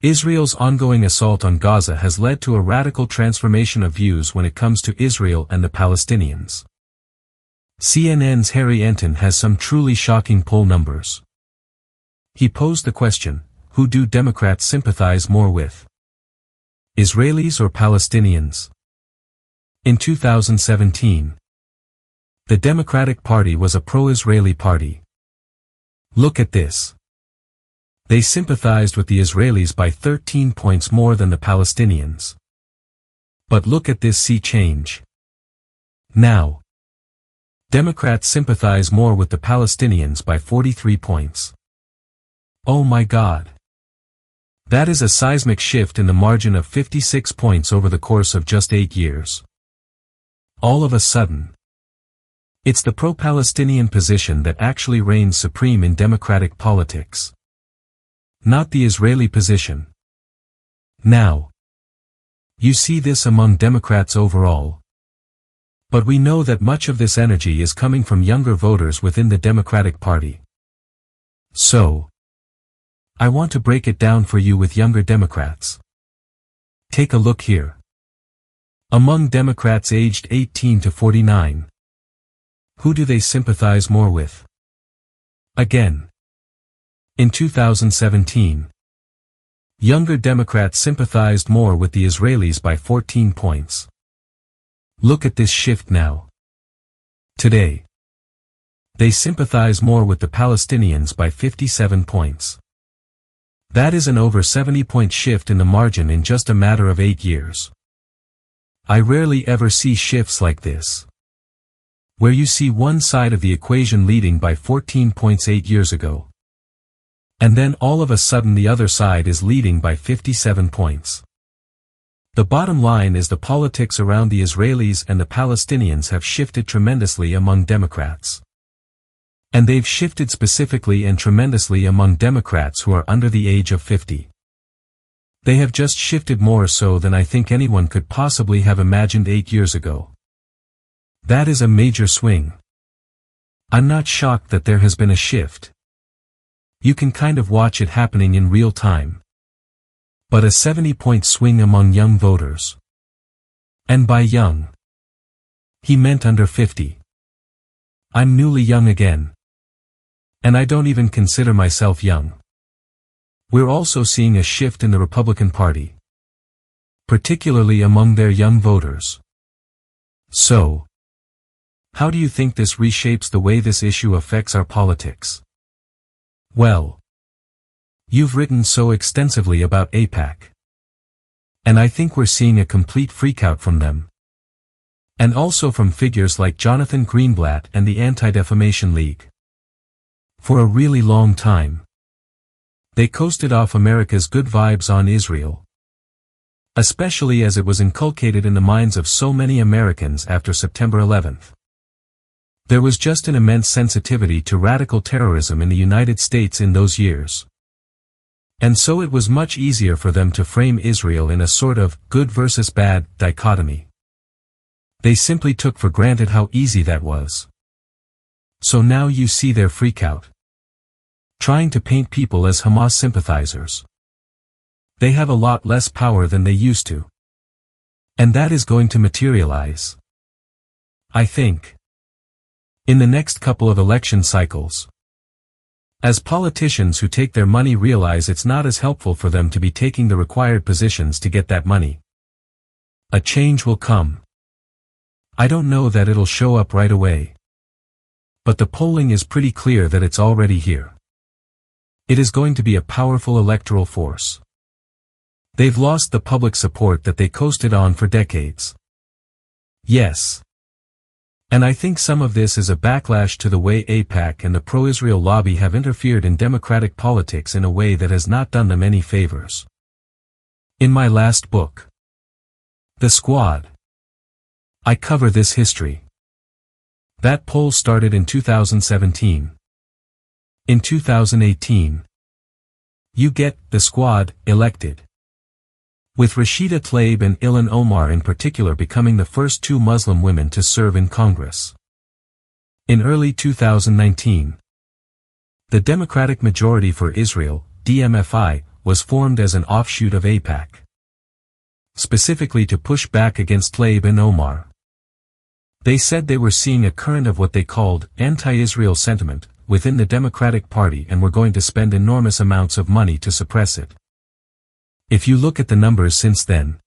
Israel's ongoing assault on Gaza has led to a radical transformation of views when it comes to Israel and the Palestinians. CNN's Harry Enton has some truly shocking poll numbers. He posed the question, who do Democrats sympathize more with? Israelis or Palestinians? In 2017, the Democratic Party was a pro-Israeli party. Look at this. They sympathized with the Israelis by 13 points more than the Palestinians. But look at this sea change. Now, Democrats sympathize more with the Palestinians by 43 points. Oh my God. That is a seismic shift in the margin of 56 points over the course of just 8 years. All of a sudden, it's the pro-Palestinian position that actually reigns supreme in democratic politics. Not the Israeli position. Now, you see this among Democrats overall. But we know that much of this energy is coming from younger voters within the Democratic Party. So, I want to break it down for you with younger Democrats. Take a look here. Among Democrats aged 18 to 49, who do they sympathize more with? Again, in 2017, younger Democrats sympathized more with the Israelis by 14 points. Look at this shift now. Today, they sympathize more with the Palestinians by 57 points. That is an over 70-point shift in the margin in just a matter of 8 years. I rarely ever see shifts like this, where you see one side of the equation leading by 14 points 8 years ago. And then all of a sudden the other side is leading by 57 points. The bottom line is the politics around the Israelis and the Palestinians have shifted tremendously among Democrats. And they've shifted specifically and tremendously among Democrats who are under the age of 50. They have just shifted more so than I think anyone could possibly have imagined 8 years ago. That is a major swing. I'm not shocked that there has been a shift. You can kind of watch it happening in real time. But a 70-point swing among young voters. And by young, he meant under 50. I'm newly young again. And I don't even consider myself young. We're also seeing a shift in the Republican Party, particularly among their young voters. So, how do you think this reshapes the way this issue affects our politics? Well, you've written so extensively about AIPAC. And I think we're seeing a complete freakout from them. And also from figures like Jonathan Greenblatt and the Anti-Defamation League. For a really long time, they coasted off America's good vibes on Israel. Especially as it was inculcated in the minds of so many Americans after September 11th. There was just an immense sensitivity to radical terrorism in the United States in those years. And so it was much easier for them to frame Israel in a sort of good versus bad dichotomy. They simply took for granted how easy that was. So now you see their freakout. Trying to paint people as Hamas sympathizers. They have a lot less power than they used to. And that is going to materialize, I think, in the next couple of election cycles. As politicians who take their money realize it's not as helpful for them to be taking the required positions to get that money. A change will come. I don't know that it'll show up right away. But the polling is pretty clear that it's already here. It is going to be a powerful electoral force. They've lost the public support that they coasted on for decades. Yes. And I think some of this is a backlash to the way AIPAC and the pro-Israel lobby have interfered in democratic politics in a way that has not done them any favors. In my last book, The Squad, I cover this history. That poll started in 2017. In 2018, you get The Squad elected, with Rashida Tlaib and Ilhan Omar in particular becoming the first 2 Muslim women to serve in Congress. In early 2019, the Democratic Majority for Israel, DMFI, was formed as an offshoot of AIPAC, specifically to push back against Tlaib and Omar. They said they were seeing a current of what they called anti-Israel sentiment within the Democratic Party and were going to spend enormous amounts of money to suppress it. If you look at the numbers since then,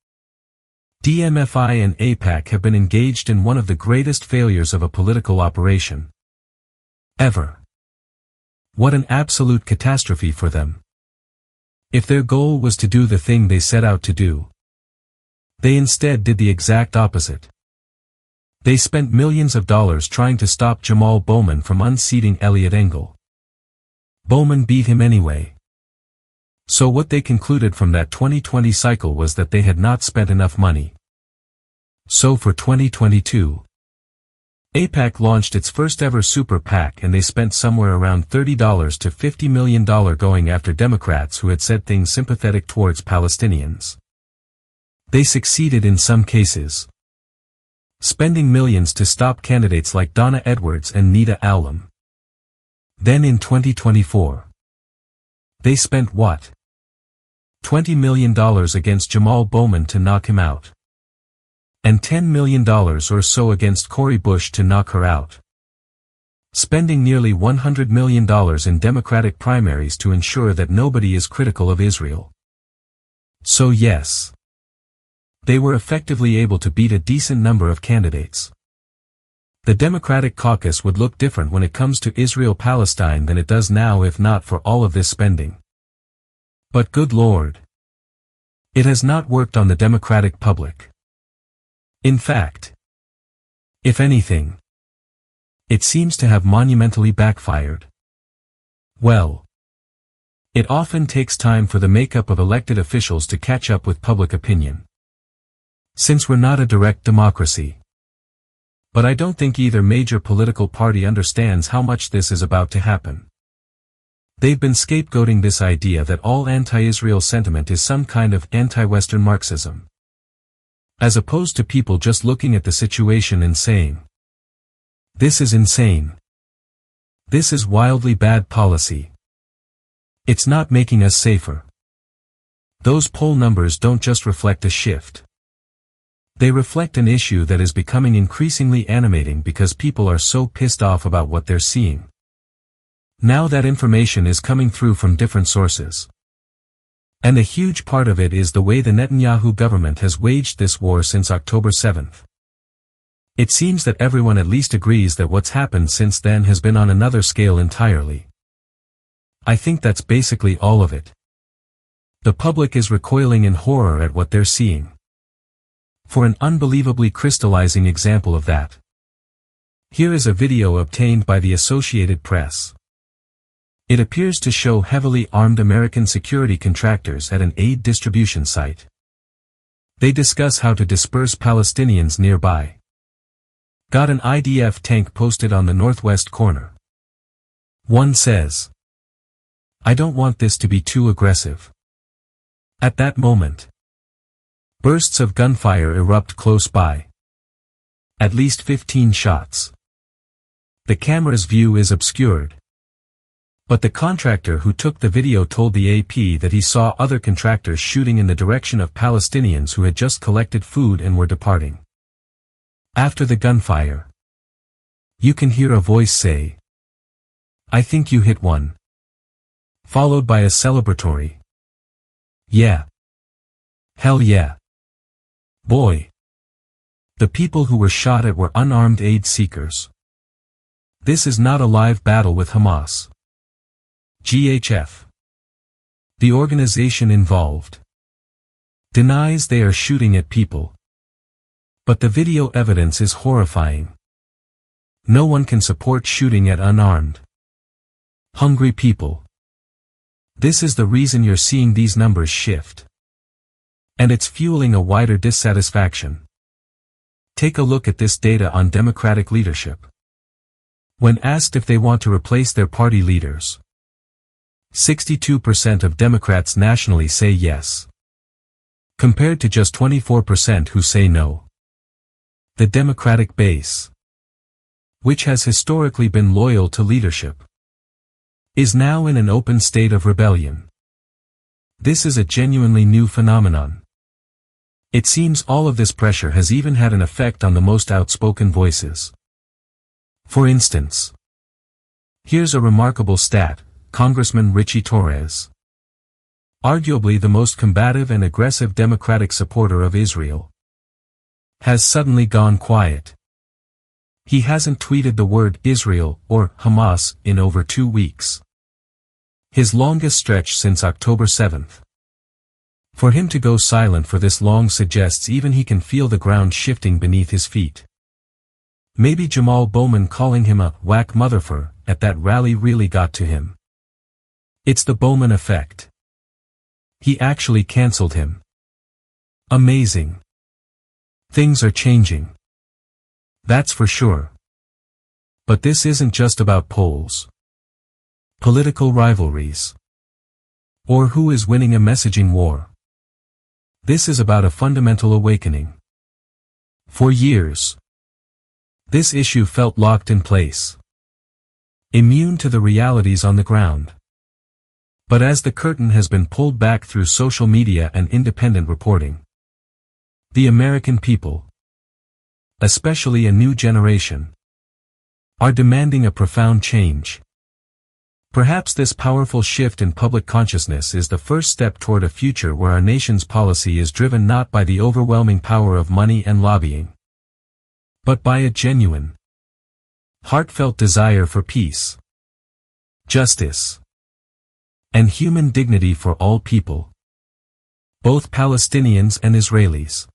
DMFI and AIPAC have been engaged in one of the greatest failures of a political operation ever. What an absolute catastrophe for them. If their goal was to do the thing they set out to do, they instead did the exact opposite. They spent millions of dollars trying to stop Jamal Bowman from unseating Eliot Engel. Bowman beat him anyway. So what they concluded from that 2020 cycle was that they had not spent enough money. So for 2022, AIPAC launched its first ever super PAC and they spent somewhere around $30 to $50 million going after Democrats who had said things sympathetic towards Palestinians. They succeeded in some cases, spending millions to stop candidates like Donna Edwards and Nita Allam. Then in 2024, they spent what? $20 million against Jamal Bowman to knock him out. And $10 million or so against Cori Bush to knock her out. Spending nearly $100 million in Democratic primaries to ensure that nobody is critical of Israel. So yes, they were effectively able to beat a decent number of candidates. The Democratic caucus would look different when it comes to Israel-Palestine than it does now if not for all of this spending. But good Lord, it has not worked on the Democratic public. In fact, if anything, it seems to have monumentally backfired. Well, it often takes time for the makeup of elected officials to catch up with public opinion, since we're not a direct democracy. But I don't think either major political party understands how much this is about to happen. They've been scapegoating this idea that all anti-Israel sentiment is some kind of anti-Western Marxism, as opposed to people just looking at the situation and saying, "This is insane. This is wildly bad policy. It's not making us safer." Those poll numbers don't just reflect a shift. They reflect an issue that is becoming increasingly animating because people are so pissed off about what they're seeing. Now that information is coming through from different sources. And a huge part of it is the way the Netanyahu government has waged this war since October 7th. It seems that everyone at least agrees that what's happened since then has been on another scale entirely. I think that's basically all of it. The public is recoiling in horror at what they're seeing. For an unbelievably crystallizing example of that, here is a video obtained by the Associated Press. It appears to show heavily armed American security contractors at an aid distribution site. They discuss how to disperse Palestinians nearby. Got an IDF tank posted on the northwest corner. One says, "I don't want this to be too aggressive." At that moment, bursts of gunfire erupt close by. At least 15 shots. The camera's view is obscured. But the contractor who took the video told the AP that he saw other contractors shooting in the direction of Palestinians who had just collected food and were departing. After the gunfire, you can hear a voice say, "I think you hit one." Followed by a celebratory, "Yeah. Hell yeah. Boy." The people who were shot at were unarmed aid seekers. This is not a live battle with Hamas. GHF, the organization involved, denies they are shooting at people. But the video evidence is horrifying. No one can support shooting at unarmed, hungry people. This is the reason you're seeing these numbers shift. And it's fueling a wider dissatisfaction. Take a look at this data on Democratic leadership. When asked if they want to replace their party leaders, 62% of Democrats nationally say yes, compared to just 24% who say no. The Democratic base, which has historically been loyal to leadership, is now in an open state of rebellion. This is a genuinely new phenomenon. It seems all of this pressure has even had an effect on the most outspoken voices. For instance, here's a remarkable stat: Congressman Richie Torres, arguably the most combative and aggressive Democratic supporter of Israel, has suddenly gone quiet. He hasn't tweeted the word Israel or Hamas in over 2 weeks. His longest stretch since October 7th. For him to go silent for this long suggests even he can feel the ground shifting beneath his feet. Maybe Jamal Bowman calling him a whack motherfucker at that rally really got to him. It's the Bowman effect. He actually cancelled him. Amazing. Things are changing. That's for sure. But this isn't just about polls, political rivalries, or who is winning a messaging war. This is about a fundamental awakening. For years, this issue felt locked in place, immune to the realities on the ground. But as the curtain has been pulled back through social media and independent reporting, the American people, especially a new generation, are demanding a profound change. Perhaps this powerful shift in public consciousness is the first step toward a future where our nation's policy is driven not by the overwhelming power of money and lobbying, but by a genuine, heartfelt desire for peace, justice, and human dignity for all people, both Palestinians and Israelis.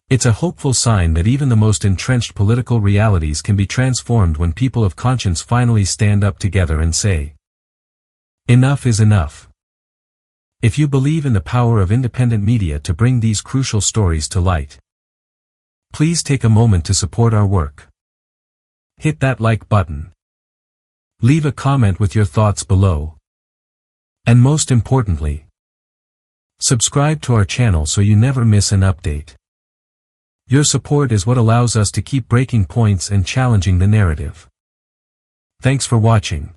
It's a hopeful sign that even the most entrenched political realities can be transformed when people of conscience finally stand up together and say, enough is enough. If you believe in the power of independent media to bring these crucial stories to light, please take a moment to support our work. Hit that like button. Leave a comment with your thoughts below. And most importantly, subscribe to our channel so you never miss an update. Your support is what allows us to keep breaking points and challenging the narrative. Thanks for watching.